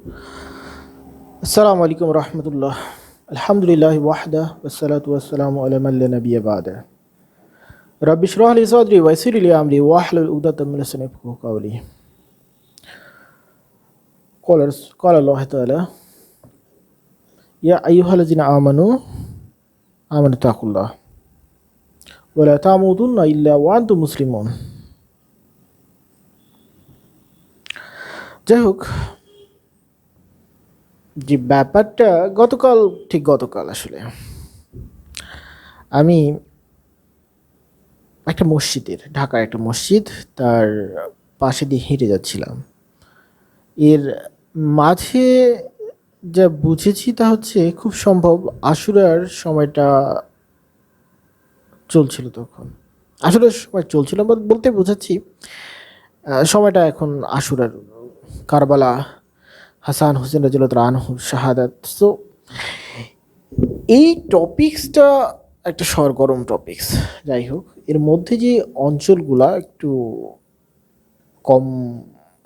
আসসালামু আলাইকুম রহমতুল্লাহ। আলহামদুলিল্লাহ ওয়াহদা ওয়াসসালাতু ওয়াসসালামু আলা মান লা নাবিয়্যা বা'দা। রাব্বি ইশরাহ লি সাদরি ওয়া ইয়াসসির লি আমরি ওয়াহলুল উকদাতাম মিন লিসানি ইয়াফকাহু কওলি। ক্বালা আল্লাহু তাআলা ইয়া আইয়ুহাল্লাযিনা আমানু তাকুল্লাহ ওয়া লা তামুতুন্না ইল্লা ওয়া আনতুম মুসলিমুন। যাই হোক, যে ব্যাপারটা গতকাল আসলে আমি একটা ঢাকার একটা মসজিদ, তার পাশে দিয়ে হেঁটে যাচ্ছিলাম। এর মাঝে যা বুঝেছি তা হচ্ছে খুব সম্ভব আশুরার সময়টা চলছিল তখন। আশুরার সময় চলছিল বলতে বোঝাচ্ছি সময়টা এখন আশুরার, কারবালা, হাসান হুসেন রাদিয়াল্লাহু আনহুর শাহাদাত। সো এই টপিকসটা একটা সরগরম টপিকস। যাই হোক, এর মধ্যে যে অঞ্চলগুলা একটু কম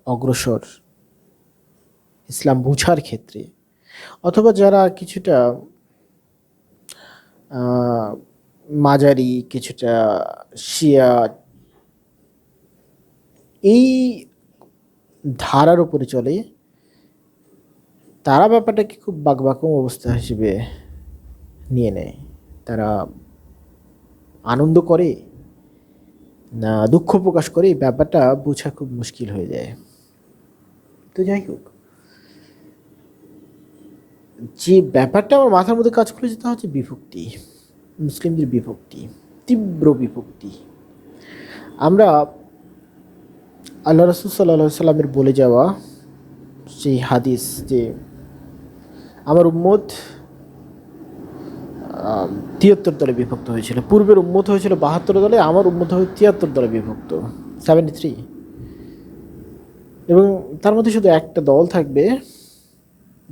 অগ্রসর ইসলাম বুঝার ক্ষেত্রে, অথবা যারা কিছুটা মাঝারি, কিছুটা শিয়া, এই ধারার উপরে চলে, তারা ব্যাপারটাকে খুব বাকবাকম অবস্থা হিসেবে নিয়ে নেয়। তারা আনন্দ করে না দুঃখ প্রকাশ করে, ব্যাপারটা বোঝা খুব মুশকিল হয়ে যায়। তো যাই হোক, যে ব্যাপারটা আমার মাথার মধ্যে কাজ করেছে তা হচ্ছে বিভক্তি, মুসলিমদের বিভক্তি, তীব্র বিভক্তি। আমরা আল্লাহ রাসূল সাল্লাল্লাহু আলাইহি সাল্লামের বলে যাওয়া সেই হাদিস যে আমার উম্মত ৭৩ দলে বিভক্ত হয়েছিল। পূর্বের উম্মত হয়েছিল ৭২ দলে, আমার উম্মত হয়ে ৭৩ দলে বিভক্ত, 73। এবং তার মধ্যে শুধু একটা দল থাকবে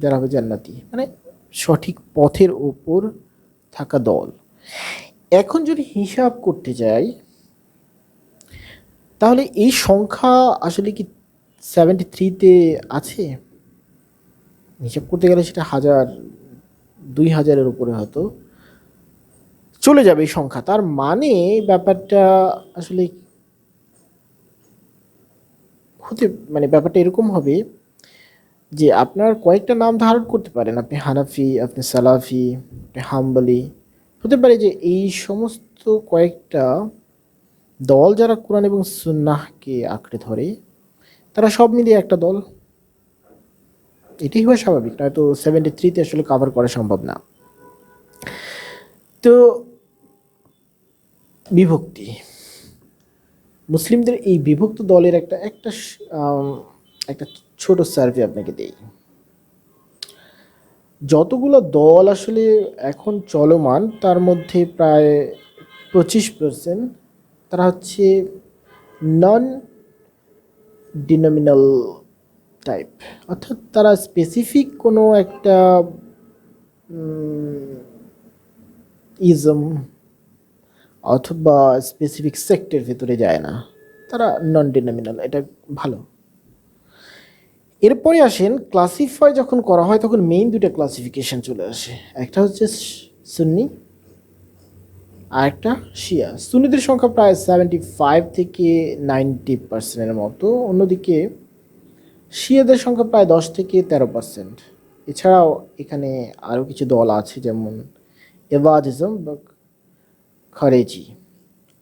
যারা হবে জান্নাতি, মানে সঠিক পথের ওপর থাকা দল। এখন যদি হিসাব করতে যাই, তাহলে এই সংখ্যা আসলে কি 73-তে আছে? হিসাব করতে গেলে সেটা 1000, 2000-এর উপরে হয়তো চলে যাবে এই সংখ্যা। তার মানে ব্যাপারটা আসলে ব্যাপারটা এরকম হবে যে আপনার কয়েকটা নাম ধারণ করতে পারেন। আপনি হানাফি, আপনি সালাফি, আপনি হাম্বলি। হতে পারে যে এই সমস্ত কয়েকটা দল যারা কোরআন এবং সুন্নাহকে আঁকড়ে ধরে, তারা সব মিলিয়ে একটা দল। এটাই হয় স্বাভাবিক, নয়তো 73-তে আসলে কভার করা সম্ভব না। তো বিভক্তি, মুসলিমদের এই বিভক্ত দলের একটা ছোট সার্ভে আপনাকে দেই। যতগুলো দল আসলে এখন চলমান, তার মধ্যে প্রায় 25% তারা হচ্ছে নন ডিনোমিনাল টাইপ, অর্থাৎ তারা স্পেসিফিক কোনো একটা ইজম অথবা স্পেসিফিক সেক্টের ভেতরে যায় না, তারা নন ডিনোমিনাল। এটা ভালো। এরপরে আসেন, ক্লাসিফাই যখন করা হয় তখন মেইন দুটো ক্লাসিফিকেশন চলে আসে। একটা হচ্ছে সুন্নি আর একটা শিয়া। সুন্নিদের সংখ্যা প্রায় 75-90% মতো, অন্যদিকে শিয়াদের সংখ্যা প্রায় 10-13%। এছাড়াও এখানে আরও কিছু দল আছে, যেমন এবাদিজম বা খারেজি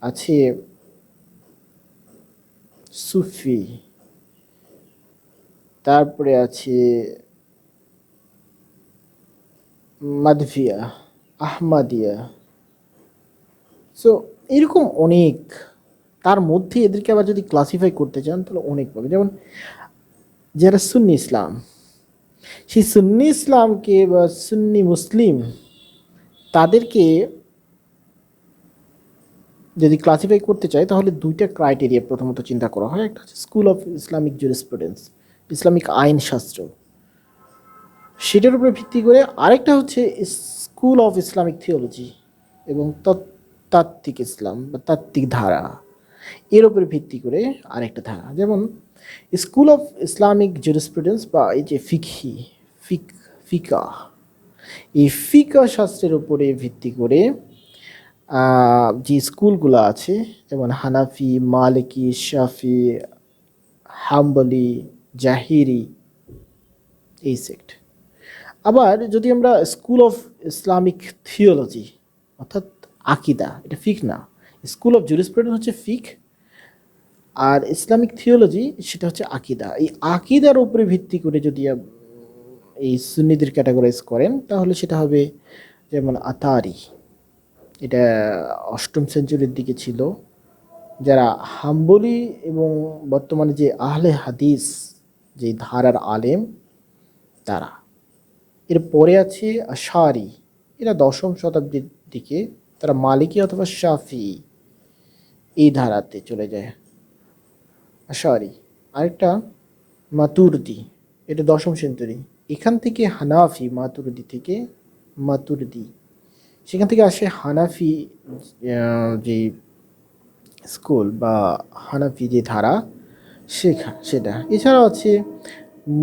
আছে, সুফি, তারপরে আছে মাদভিয়া, আহমাদিয়া। সো এরকম অনেক। তার মধ্যে এদেরকে আবার যদি ক্লাসিফাই করতে চান তাহলে অনেক পাবে। যেমন যারা সুন্নি ইসলাম, সেই সুন্নি ইসলামকে বা সুন্নি মুসলিম, তাদেরকে যদি ক্লাসিফাই করতে চাই তাহলে দুইটা ক্রাইটেরিয়া প্রথমত চিন্তা করা হয়। একটা হচ্ছে school of Islamic jurisprudence, Islamic আইনশাস্ত্র, সেটার উপরে ভিত্তি করে। আরেকটা হচ্ছে স্কুল অফ ইসলামিক থিওলজি এবং তাত্ত্বিক ইসলাম বা তাত্ত্বিক ধারা, এর উপরে ভিত্তি করে আরেকটা ধারা। যেমন স্কুল অফ ইসলামিক জুরিসপ্রুডেন্স বা এই যে ফিক ফিকা, এই ফিকা শাস্ত্রের উপরে ভিত্তি করে যে স্কুলগুলো আছে, যেমন হানাফি, মালিকি, শাফি, হাম্বলি, জাহিরি, এই সেক্ট। আবার যদি আমরা স্কুল অফ ইসলামিক থিওলজি অর্থাৎ আকিদা, এটা ফিক না, স্কুল অফ জুরিসপ্রুডেন্স হচ্ছে ফিক, আর ইসলামিক থিওলজি সেটা হচ্ছে আকিদা। এই আকিদার উপরে ভিত্তি করে যদি এই সুন্নিদের ক্যাটাগরাইজ করেন তাহলে সেটা হবে যেমন আতারি, এটা 8ম সেঞ্চুরির দিকে ছিল, যারা হাম্বলি এবং বর্তমানে যে আহলে হাদিস যে ধারার আলেম তারা। এর পরে আছে আশারি, এরা 10ম শতাব্দীর দিকে, তারা মালিকি অথবা শাফি এই ধারাতে চলে যায় আশারি। আরেকটা মাতুরদি, এটা 10ম সেঞ্চুরি। এখান থেকে হানাফি, মাতুরদি থেকে মাতুরদি, সেখান থেকে আসে হানাফি যে স্কুল বা হানাফি যে ধারা সেটা। এছাড়াও আছে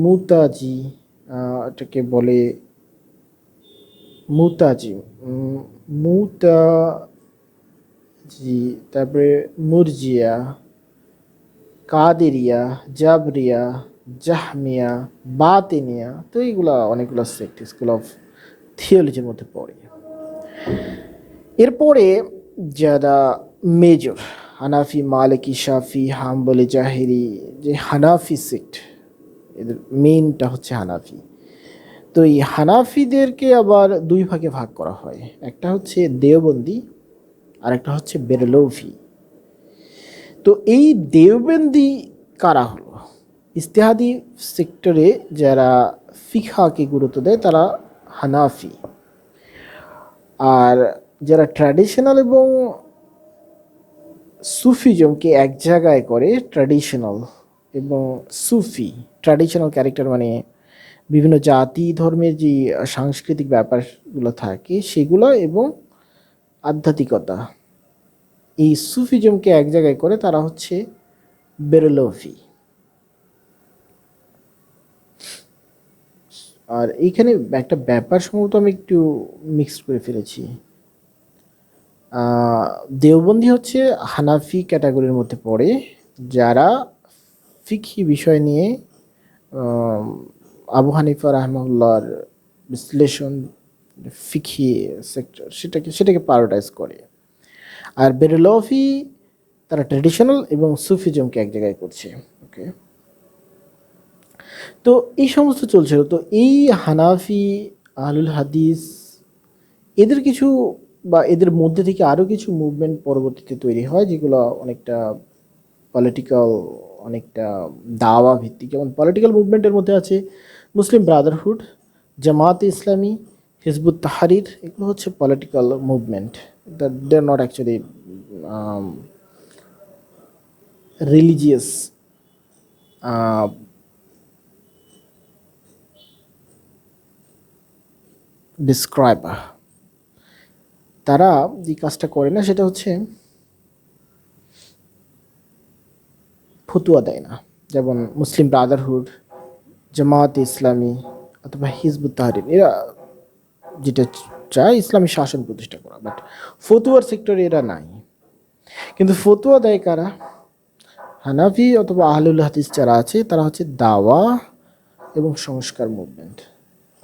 মুতাজি, এটাকে বলে মুতাজি, মুতাজি, তারপরে মুরজিয়া, কাদেরিয়া, জাবরিয়া, জাহমিয়া, বাতিনিয়া। তো এইগুলা অনেকগুলো সেক্ট স্কুল অফ থিওলজির মধ্যে পড়ে। এরপরে যারা মেজর হানাফি, মালিকি, শাফি, হাম্বলি, জাহিরি, যে হানাফি সেক্ট, এদের মেইনটা হচ্ছে হানাফি। তো এই হানাফিদেরকে আবার 2 ভাগে ভাগ করা হয়, একটা হচ্ছে দেওবন্দি আর একটা হচ্ছে বেরলভি। তো এই দেওবন্দি কারা হলো? ইজতিহাদি সেক্টরে যারা ফিকহাকে গুরুত্ব দেয় তারা হানাফি, আর যারা ট্র্যাডিশনাল এবং সুফিজমকে এক জায়গায় করে, ট্র্যাডিশনাল এবং সুফি, ট্র্যাডিশনাল ক্যারেক্টার মানে বিভিন্ন জাতি ধর্মের যে সাংস্কৃতিক ব্যাপারগুলো থাকে সেগুলো এবং আধ্যাত্মিকতা, এই সুফিজমকে এক জায়গায় করে তারা হচ্ছে বেরলভি। আর এইখানে একটা ব্যাপার সম্ভবত আমি একটু মিক্সড করে ফেলেছি। দেওবন্দি হচ্ছে হানাফি ক্যাটাগরির মধ্যে পড়ে, যারা ফিকহি বিষয় নিয়ে আবু হানিফা রাহমাহুল্লাহর বিশ্লেষণ, ফিকহি সেক্টর, সেটাকে প্রায়োরিটাইজ করে। আর বেরলভি তারা ট্র্যাডিশনাল এবং সুফিজমকে এক জায়গায় করছে। ওকে, তো এই সমস্ত চলছিল। তো এই হানাফি, আহলুল হাদিস, এদের কিছু বা এদের মধ্যে থেকে আরও কিছু মুভমেন্ট পরবর্তীতে তৈরি হয় যেগুলো অনেকটা পলিটিক্যাল, অনেকটা দাওয়া ভিত্তিক। যেমন পলিটিক্যাল মুভমেন্টের মধ্যে আছে মুসলিম ব্রাদারহুড, জামাতে ইসলামী, হিজবুত তাহরির। এগুলো হচ্ছে political movement, they are not actually religious describer. তারা যে কাজটা করে না সেটা হচ্ছে ফতুয়া দেয় না। যেমন মুসলিম ব্রাদারহুড, জামাত ইসলামী অথবা হিজবুত তাহরির, এরা যেটা চায় ইসলামী শাসন প্রতিষ্ঠা করা, বাট ফতুয়ার সেক্টরে এরা নাই। কিন্তু ফতুয়া দেয় কারা? হানাফি অথবা আহলুল হাদিস যারা আছে তারা হচ্ছে দাওয়া এবং সংস্কার মুভমেন্ট।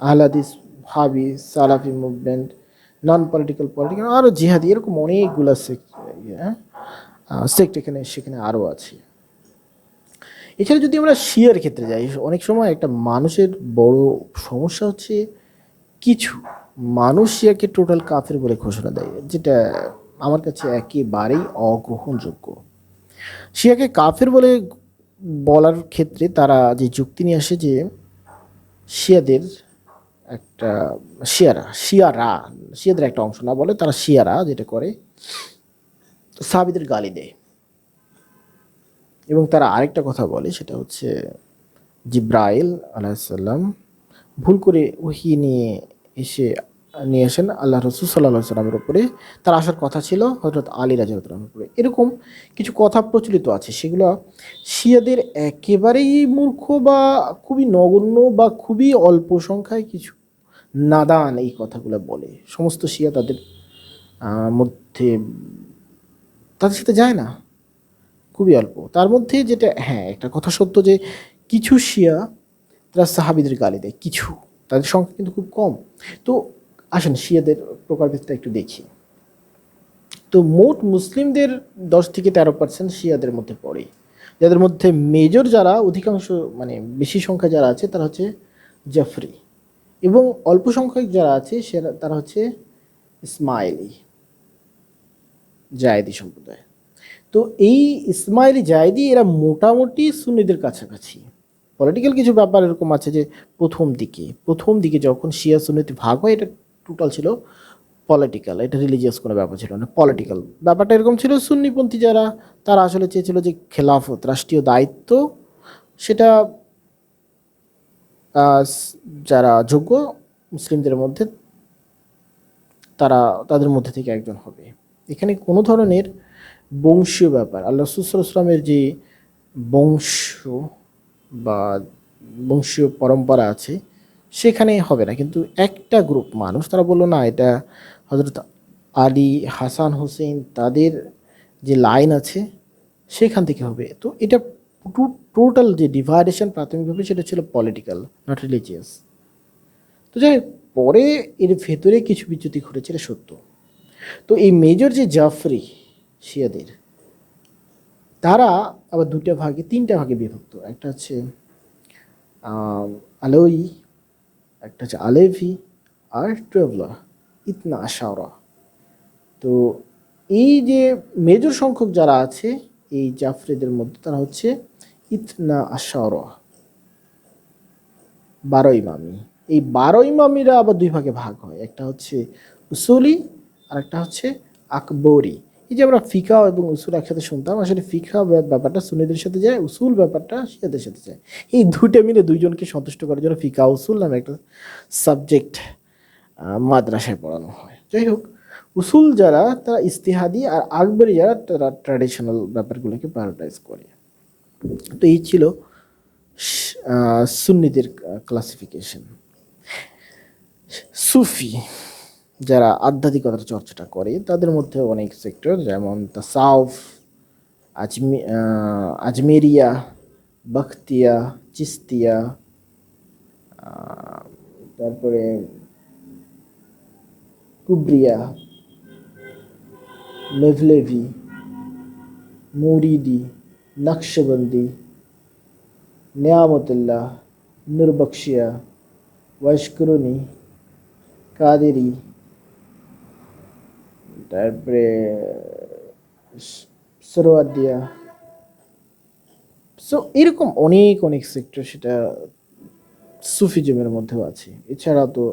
আহল হাদিস, ভাবি, সালাফি মুভমেন্ট, নন পলিটিক্যাল, পলিটিক্যাল, আরও জিহাদি, এরকম অনেকগুলো সেক্ট এখানে সেখানে আরও আছে। এছাড়া যদি আমরা শিয়ার ক্ষেত্রে যাই, অনেক সময় একটা মানুষের বড় সমস্যা হচ্ছে কিছু মানুষ শিয়াকে টোটাল কাফের বলে ঘোষণা দেয়, যেটা আমার কাছে একেবারেই অগ্রহণযোগ্য। শিয়াকে কাফের বলে বলার ক্ষেত্রে তারা যে যুক্তি নিয়ে আসে যে শিয়াদের একটা শিয়াদের একটা অংশ না বলে, তারা শিয়ারা যেটা করে সাহাবীদের গালি দেয়। এবং তারা আরেকটা কথা বলে, সেটা হচ্ছে জিব্রাইল আলাইহিসসালাম ভুল করে ওহী নিয়ে এসে নিয়ে আসেন আল্লাহ রসুল সাল্লাহ সাল্লামের উপরে, তার আসার কথা ছিল হযরত আলী রাদিয়াল্লাহু উপরে। এরকম কিছু কথা প্রচলিত আছে, সেগুলো শিয়াদের একেবারেই মূর্খ বা খুবই নগণ্য বা খুবই অল্প সংখ্যায় কিছু নাদান এই কথাগুলো বলে। সমস্ত শিয়া তাদের মধ্যে তাদের সাথে যায় না, খুবই অল্প। তার মধ্যে যেটা, হ্যাঁ একটা কথা সত্য যে কিছু শিয়া তারা সাহাবিদের গালি দেয়, কিছু, তাদের সংখ্যা কিন্তু খুব কম। তো আসেন শিয়াদের প্রকারভেদটা একটু দেখি। তো মোট মুসলিমদের 10 থেকে 13% শিয়াদের মধ্যে পড়ে, যাদের মধ্যে মেজর যারা অধিকাংশ মানে বেশি সংখ্যা যারা আছে তারা হচ্ছে জাফরি, এবং অল্প সংখ্যক যারা আছে সেরা তারা হচ্ছে ইসমাইলি জায়েদি সম্প্রদায়। তো এই ইসমাইলি জায়েদি এরা মোটামুটি সুন্নিদের কাছাকাছি। পলিটিক্যাল কিছু ব্যাপার এরকম আছে যে প্রথম দিকে যখন শিয়া সুন্নিতে ভাগ হয়, এটা টোটাল ছিল পলিটিক্যাল, এটা রিলিজিয়াস কোনো ব্যাপার ছিল না, পলিটিক্যাল ব্যাপারটা এরকম ছিল। সুন্নিপন্থী যারা তারা আসলে চেয়েছিল যে খেলাফত রাষ্ট্রীয় দায়িত্ব সেটা যারা যোগ্য মুসলিমদের মধ্যে তারা তাদের মধ্যে থেকে একজন হবে। এখানে কোনো ধরনের বংশীয় ব্যাপার, আল্লাহ রাসূল সাল্লাল্লাহু আলাইহি ওয়াসাল্লামের যে বংশ বা বংশীয় পরম্পরা আছে সেখানে হবে না। কিন্তু একটা গ্রুপ মানুষ তারা বললো না, এটা হযরত আলী, হাসান, হোসেন তাদের যে লাইন আছে সেখান থেকে হবে। তো এটা টোটাল যে ডিভাইডেশন প্রাথমিকভাবে সেটা ছিল পলিটিক্যাল, নট রিলিজিয়াস। তো যাই হোক, পরে এর ভেতরে কিছু বিচ্যুতি ঘটেছে, এটা সত্য। তো এই মেজর যে জাফরি শিয়াদের, তারা আবার তিনটা ভাগে বিভক্ত। একটা হচ্ছে আলোই, একটা হচ্ছে আলেভি, আর ট্রেভলার, ইতনা আশাওরা। তো এই যে মেজর সংখ্যক যারা আছে এই জাফরিদের মধ্যে তারা হচ্ছে ইতনা আশাওরা, 12 ইমামি। এই 12 ইমামিরা আবার দুই ভাগে ভাগ হয়, একটা হচ্ছে উসুলি আর একটা হচ্ছে আকবরি। এই যে আমরা ফিকা এবং উসুল একসাথে শুনতাম, আসলে ফিকা ব্যাপারটা সুন্নিদের সাথে যায়, উসুল ব্যাপারটা শিয়াদের সাথে যায়। এই দুইটা মিলে দুইজনকে সন্তুষ্ট করার জন্য ফিকা উসুল নামে একটা সাবজেক্ট মাদ্রাসায় পড়ানো হয়। যাই হোক, উসুল যারা তারা ইস্তিহাদি, আর আকবরি যারা তারা ট্র্যাডিশনাল ব্যাপারগুলোকে প্রায়োরিটাইজ করে। তো এই ছিল সুন্নিদের ক্লাসিফিকেশন। সুফি যারা আধ্যাত্মিকতার চর্চাটা করে তাদের মধ্যে অনেক সেক্টর, যেমন তাসাউফ, আজমেরিয়া, বখতিয়া, চিস্তিয়া, তারপরে কুবরিয়া, মেভলেভি, মুরিদি, নকশবন্দি, নিয়ামতুল্লাহ, নুরবখশিয়া, ওয়াশকুরুনি, কাদেরি, তারপরে সরোয়ার্দিয়া। সো এরকম অনেক অনেক সেক্টর সেটা সুফিজমের মধ্যেও আছে। এছাড়াও তো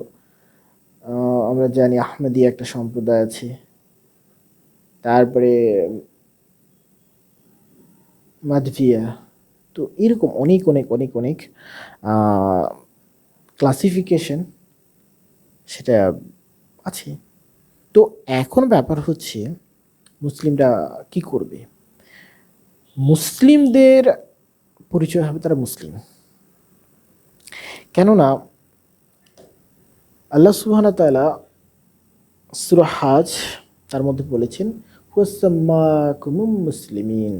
আমরা জানি আহমেদিয়া একটা সম্প্রদায় আছে, তারপরে মাধভিয়া। তো এরকম অনেক অনেক অনেক অনেক ক্লাসিফিকেশন সেটা আছে। তো এখন ব্যাপার হচ্ছে মুসলিমরা কি করবে। মুসলিমদের পরিচয় হবে তারা মুসলিম, কেননা আল্লাহ সুবহানাহু ওয়া তাআলা সূরা হাজ তার মধ্যে বলেছেন ওয়াসাম্মাকুমুল মুসলিমিন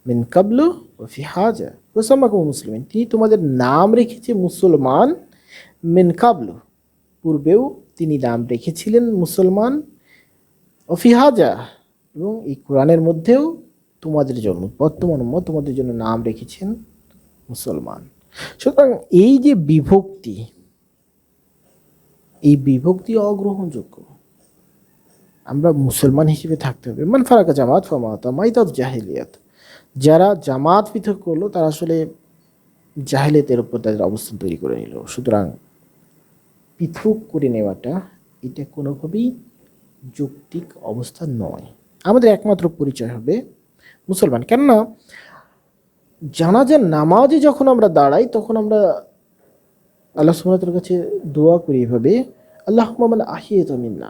মিন কাবলু ওয়া ফি হাজা ওয়াসাম্মাকুমুল মুসলিমিন, তিনি তোমাদের নাম রেখেছে মুসলমান, মিন কাবলু পূর্বেও তিনি নাম রেখেছিলেন মুসলমান, ও ফি হাজা এবং এই কোরআনের মধ্যেও তোমাদের জন্য বর্তমান তোমাদের জন্য নাম রেখেছেন মুসলমান। সুতরাং এই যে বিভক্তি, এই বিভক্তি অগ্রহণযোগ্য। আমরা মুসলমান হিসেবে থাকতে হবে। মান ফারাকা জামাত ফামাতা মাইতাত জাহিলিয়াত, যারা জামাত পৃথক করলো তারা আসলে জাহিলিয়াতের উপর তাদের অবস্থান তৈরি করে নিল। সুতরাং পৃথক করে নেওয়াটা এটা কোনোভাবেই যৌক্তিক অবস্থা নয়। আমাদের একমাত্র পরিচয় হবে মুসলমান। কেননা জানাজার নামাজে যখন আমরা দাঁড়াই তখন আমরা আল্লাহ সুবহানাহু ওয়া তাআলার কাছে দোয়া করি এভাবে, আল্লাহুম্মা মান আহইয়াতা মিন্না,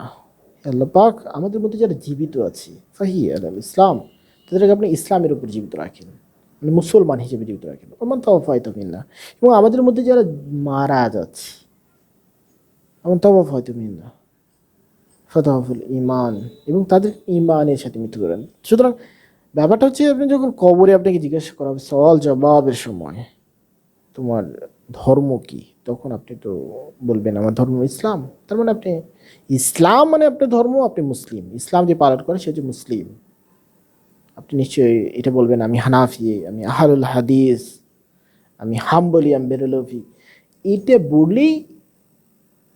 হে আল্লাহ পাক আমাদের মধ্যে যারা জীবিত আছে ফাহিয়া আলাল ইসলাম, তাদেরকে আপনি ইসলামের উপর জীবিত রাখেন, মানে মুসলমান হিসেবে জীবিত রাখেন। ওমান তাওয়াফায়তা মিন্না, এবং আমাদের মধ্যে যারা মারা যাচ্ছে, ওমান তাওয়াফায়তা মিন্না ফাতাওয়াফাল ঈমান, এবং তাদের ঈমানের সাথে মৃত্যু করেন। সুতরাং ব্যাপারটা হচ্ছে, আপনি যখন কবরে আপনাকে জিজ্ঞাসা করা হবে সওয়াল জবাবের সময় তোমার ধর্ম কি, তখন আপনি তো বলবেন আমার ধর্ম ইসলাম। তার মানে আপনি ইসলাম মানে আপনার ধর্ম, আপনি মুসলিম, ইসলাম যে পালন করে সে হচ্ছে মুসলিম। আপনি নিশ্চয়ই এটা বলবেন আমি হানাফি, আমি আহলুল হাদিস, আমি হাম্বলি, আমি বেরলভি। এটা বললেই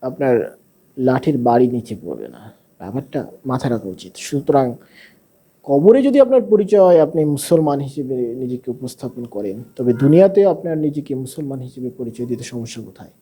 আপনার লাঠির বাড়ি নিচে পড়বে না, ব্যাপারটা মাথায় রাখা উচিত। সুতরাং কবরে যদি আপনার পরিচয় আপনি মুসলমান হিসেবে নিজেকে উপস্থাপন করেন, তবে দুনিয়াতে আপনার নিজেকে মুসলমান হিসেবে পরিচয় দিতে সমস্যা কোথায়?